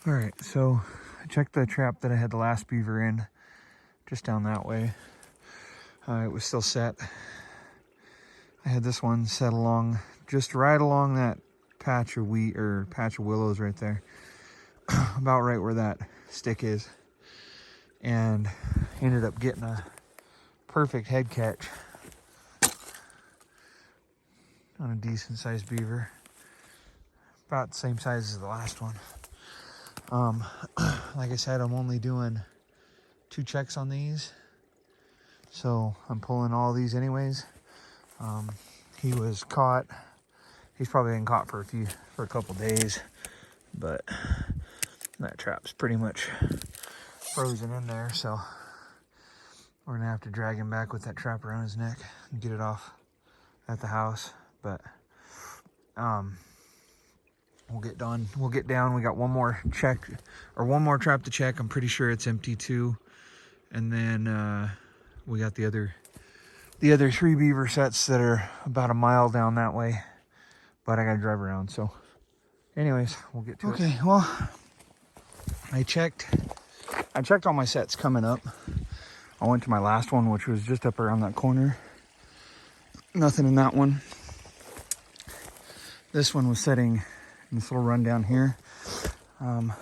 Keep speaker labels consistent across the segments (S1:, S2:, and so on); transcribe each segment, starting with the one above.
S1: All right, so I checked the trap that I had the last beaver in, just down that way. It was still set. I had this one set along, just right along that patch of wheat or patch of willows right there, about right where that stick is, and ended up getting a perfect head catch on a decent sized beaver, about the same size as the last one. Like I said, I'm only doing 2 checks on these, so I'm pulling all these anyways. He was caught. He's probably been caught for a couple days, but that trap's pretty much frozen in there, so we're gonna have to drag him back with that trap around his neck and get it off at the house. But we'll get done. We'll get down. We got one more check, or one more trap to check. I'm pretty sure it's empty too. And then we got the other 3 beaver sets that are about a mile down that way, but I gotta drive around. So anyways, we'll get to it. Okay, well, I checked all my sets coming up. I went to my last one, which was just up around that corner. Nothing in that one. This one was setting in this little run down here. Kind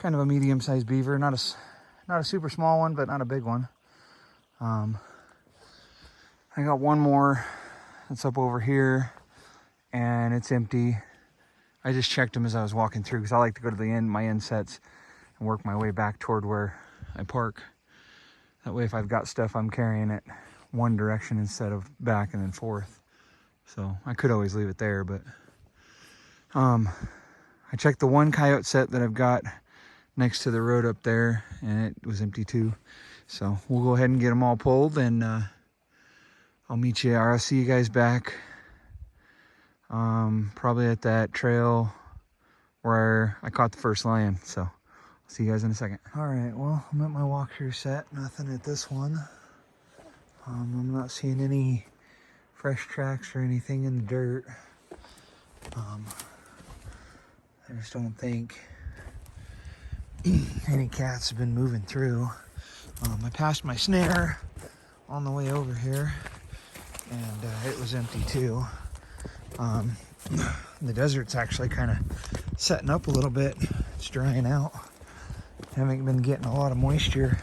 S1: of a medium-sized beaver, not a super small one, but not a big one. I got one more that's up over here, and it's empty. I just checked them as I was walking through, because I like to go to the end, my end sets, and work my way back toward where I park. That way, if I've got stuff, I'm carrying it one direction instead of back and then forth. So I could always leave it there, but I checked the one coyote set that I've got next to the road up there, and it was empty too. So we'll go ahead and get them all pulled, and I'll meet you, or I'll see you guys back probably at that trail where I caught the first lion. So I'll see you guys in a second. All right, well, I'm at my walkthrough set. Nothing at this one. I'm not seeing any fresh tracks or anything in the dirt. I just don't think any cats have been moving through. I passed my snare on the way over here, and it was empty too. The desert's actually kind of setting up a little bit. It's drying out. Haven't been getting a lot of moisture.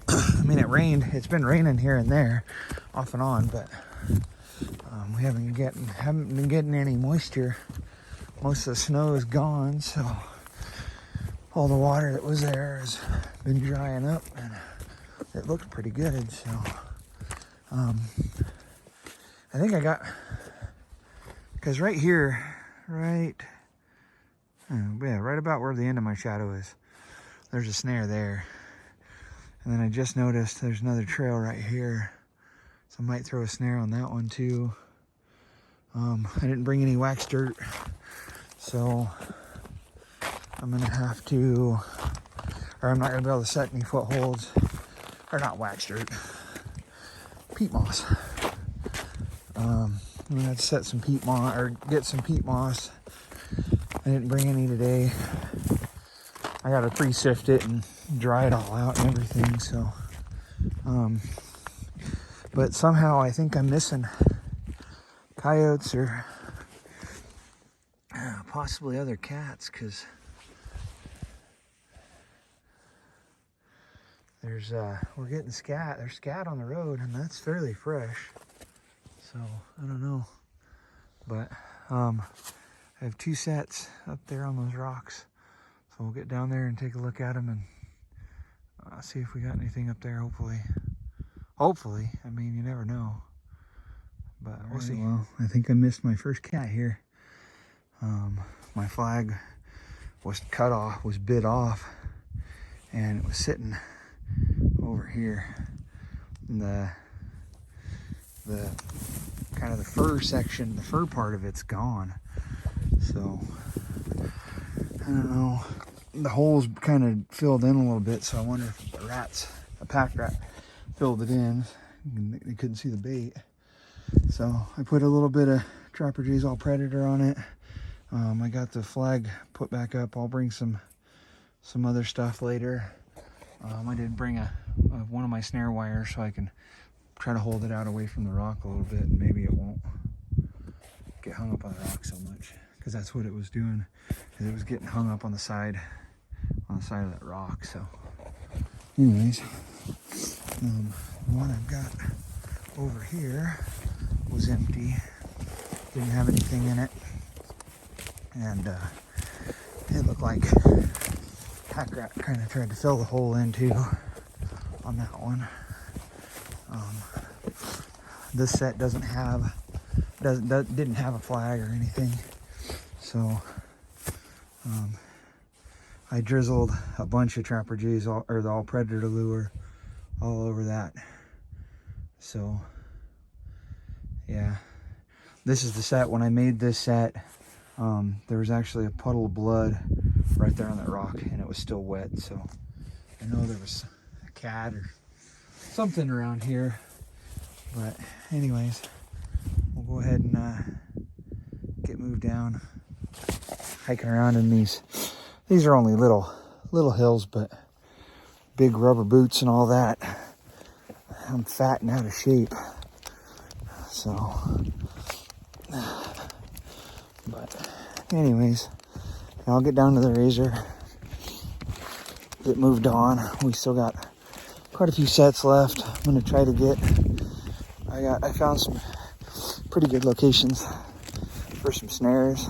S1: I mean, it rained. It's been raining here and there, off and on, but we haven't been getting any moisture. Most of the snow is gone, so all the water that was there has been drying up, and it looked pretty good. So I think I got, because right here, right about where the end of my shadow is, there's a snare there. And then I just noticed there's another trail right here, so I might throw a snare on that one too. I didn't bring any wax dirt, so I'm gonna have to, or I'm not gonna be able to set any footholds, or not wax dirt, peat moss. I'm gonna have to set some peat moss, or get some peat moss. I didn't bring any today. I gotta pre-sift it and dry it all out and everything, so but somehow I think I'm missing coyotes or possibly other cats, because there's we're getting there's scat on the road, and that's fairly fresh, so I don't know. But I have 2 sets up there on those rocks, so we'll get down there and take a look at them and see if we got anything up there. Hopefully, I mean, you never know, but we'll see. Well, I think I missed my first cat here. My flag was bit off, and it was sitting over here. The kind of the fur section, the fur part of it's gone. So I don't know. The hole's kind of filled in a little bit, so I wonder if a pack rat filled it in. They couldn't see the bait. So I put a little bit of Trapper J's All Predator on it. I got the flag put back up. I'll bring some other stuff later. I did bring one of my snare wires so I can try to hold it out away from the rock a little bit, and maybe it won't get hung up on the rock so much, because that's what it was doing. It was getting hung up on the side of that rock. So anyways, the one I've got over here was empty, didn't have anything in it, and it looked like Hack Rat kind of tried to fill the hole in too on that one. This set didn't have a flag or anything, so I drizzled a bunch of Trapper J's, or the all predator lure, all over that. So yeah, this is the set. When I made this set, there was actually a puddle of blood right there on that rock, and it was still wet. So I know there was a cat or something around here. But anyways, we'll go ahead and get moved down, hiking around in these. These are only little hills, but big rubber boots and all that. I'm fat and out of shape. So, but anyways, I'll get down to the razor, get moved on. We still got quite a few sets left. I'm gonna try to get, I found some pretty good locations for some snares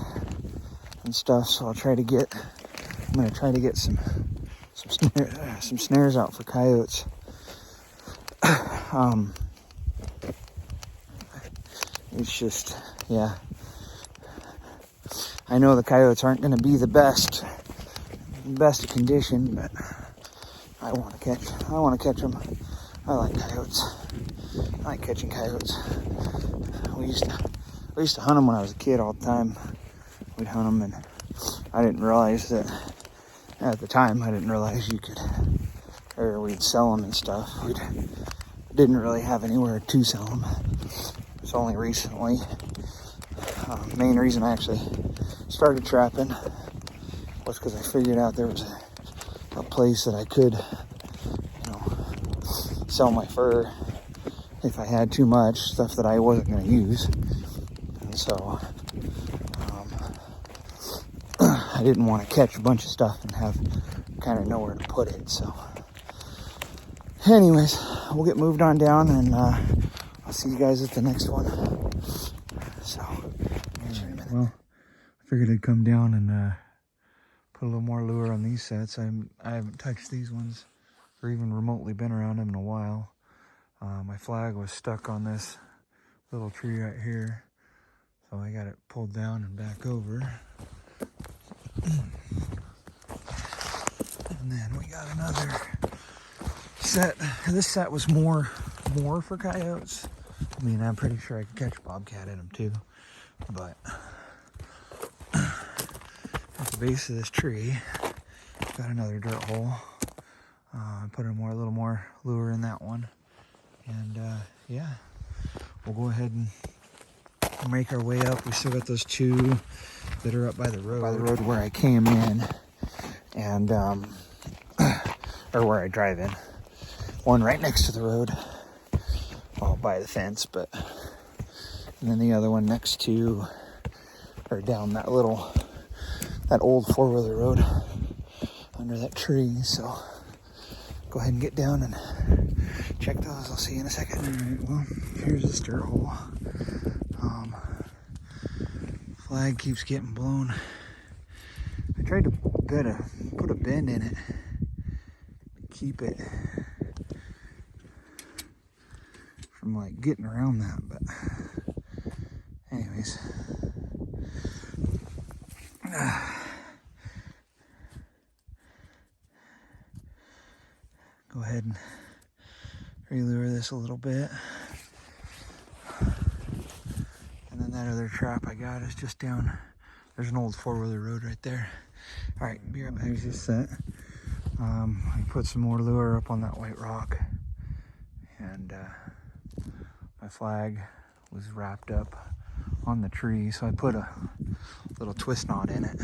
S1: and stuff, so I'm gonna try to get some snares out for coyotes. It's just, yeah, I know the coyotes aren't gonna be the best of condition, but I want to catch them. I like coyotes. I like catching coyotes. We used to hunt them when I was a kid all the time. We'd hunt them, and I didn't realize that at the time. I didn't realize you could, or we'd sell them and stuff. We didn't really have anywhere to sell them. It's only recently. Main reason I actually started trapping was because I figured out there was a place that I could, sell my fur if I had too much stuff that I wasn't going to use. And so I didn't want to catch a bunch of stuff and have kind of nowhere to put it. So anyways, we'll get moved on down, and I'll see you guys at the next one. So well, I figured I'd come down and put a little more lure on these sets. I haven't touched these ones or even remotely been around them in a while. My flag was stuck on this little tree right here, so I got it pulled down and back over. And then we got another set. This set was more for coyotes. I mean, I'm pretty sure I could catch a bobcat in them too, but at the base of this tree, got another dirt hole. I put a little more lure in that one, and yeah, we'll go ahead and make our way up. We still got those two that are up by the road where I came in, and or where I drive in. One right next to the road, well, by the fence, and then the other one next to, or down that old four-wheeler road under that tree. So go ahead and get down and check those. I'll see you in a second. All right, well, here's this dirt hole. Flag keeps getting blown. I tried to put a bend in it to keep it from like getting around that, but anyways. Go ahead and relure this a little bit. And then that other trap I got is just down. There's an old four-wheeler road right there. All right, be right back. Here's this set. I put some more lure up on that white rock, and my flag was wrapped up on the tree, so I put a little twist knot in it.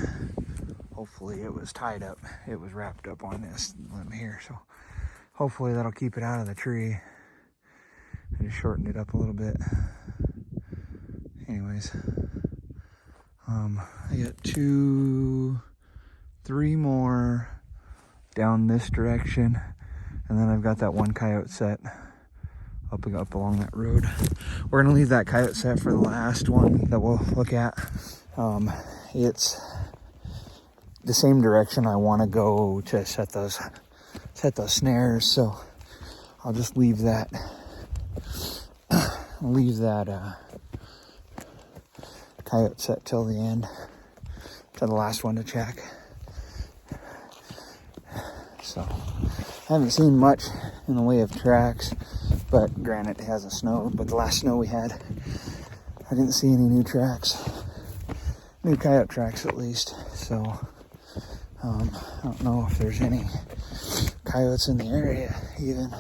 S1: Hopefully it was tied up. It was wrapped up on this limb here. So hopefully that'll keep it out of the tree. I just shortened it up a little bit. Anyways, I got 2, 3 more down this direction. And then I've got that one coyote set up along that road. We're gonna leave that coyote set for the last one that we'll look at. It's the same direction I want to go to set those snares, so I'll just leave that coyote set till the end, to the last one to check. So I haven't seen much in the way of tracks, but granted it hasn't snowed, but the last snow we had, I didn't see any new tracks, new coyote tracks at least. So I don't know if there's any coyotes in the area even.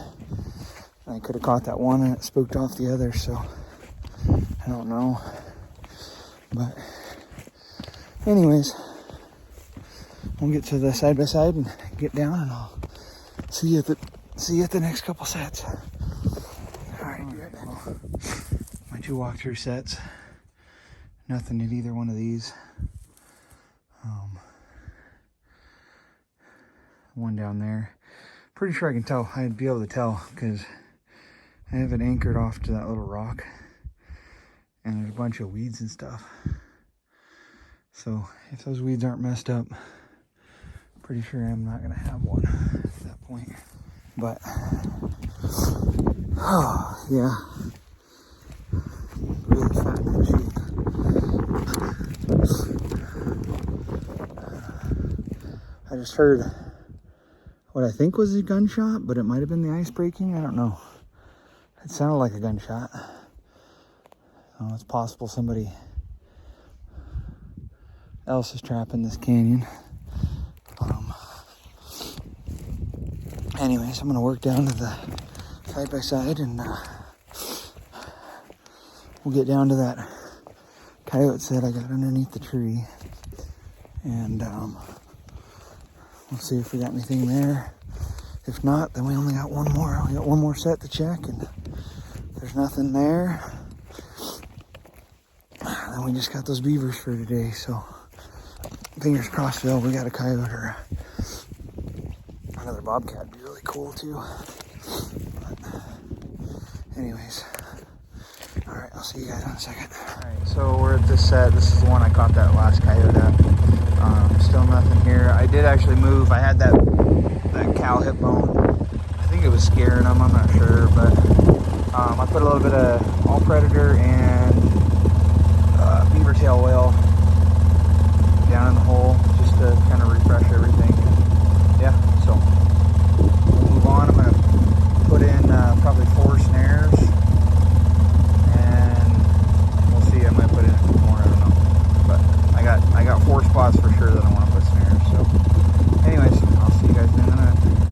S1: I could have caught that one and it spooked off the other, so I don't know. But anyways, we'll get to the side by side and get down, and I'll see you at the next couple sets. Alright, my 2 walkthrough sets. Nothing at either one of these. One down there. Pretty sure I can tell. I'd be able to tell because I have it anchored off to that little rock, and there's a bunch of weeds and stuff. So if those weeds aren't messed up, pretty sure I'm not gonna have one at that point. But oh yeah, really fat sheep. I just heard what I think was a gunshot, but it might have been the ice breaking. I don't know. It sounded like a gunshot. So it's possible somebody else is trapping this canyon. Anyways, I'm gonna work down to the side by side, and we'll get down to that coyote set I got underneath the tree, and we'll see if we got anything there. If not, then we only got one more. We got one more set to check, and if there's nothing there, then we just got those beavers for today. So fingers crossed, Phil, we got a coyote or another bobcat. Would be really cool too. But anyways, all right, I'll see you guys in a second. All right, so we're at this set. This is the one I caught that last coyote at. Still nothing here. I did actually move. I had that cow hip bone. I think it was scaring them. I'm not sure, but I put a little bit of all predator and beaver tail oil down in the hole just to kind of refresh everything.